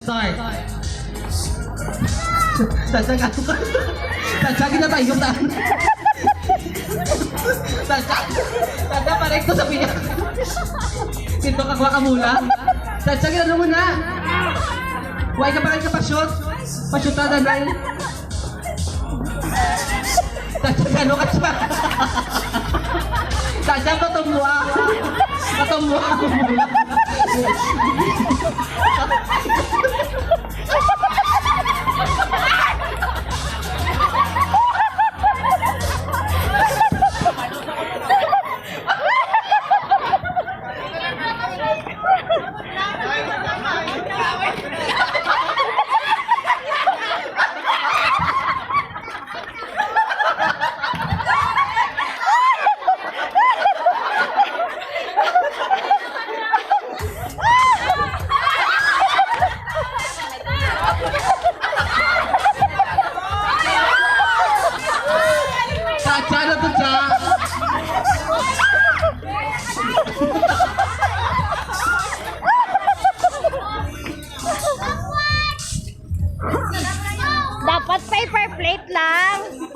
Start. Sadsag ako. Sadsagin na tayo ta. Sadsag parekto sa pinya. Sinto ka kuha ka mula. Sadsagin na muna. Huwag ka pa shoot. Pa-shoot na danay. Sadsag ano ka siya. Sadsag katumuha. Katumuha ko mula. Sana to siya. Dapat paper plate lang.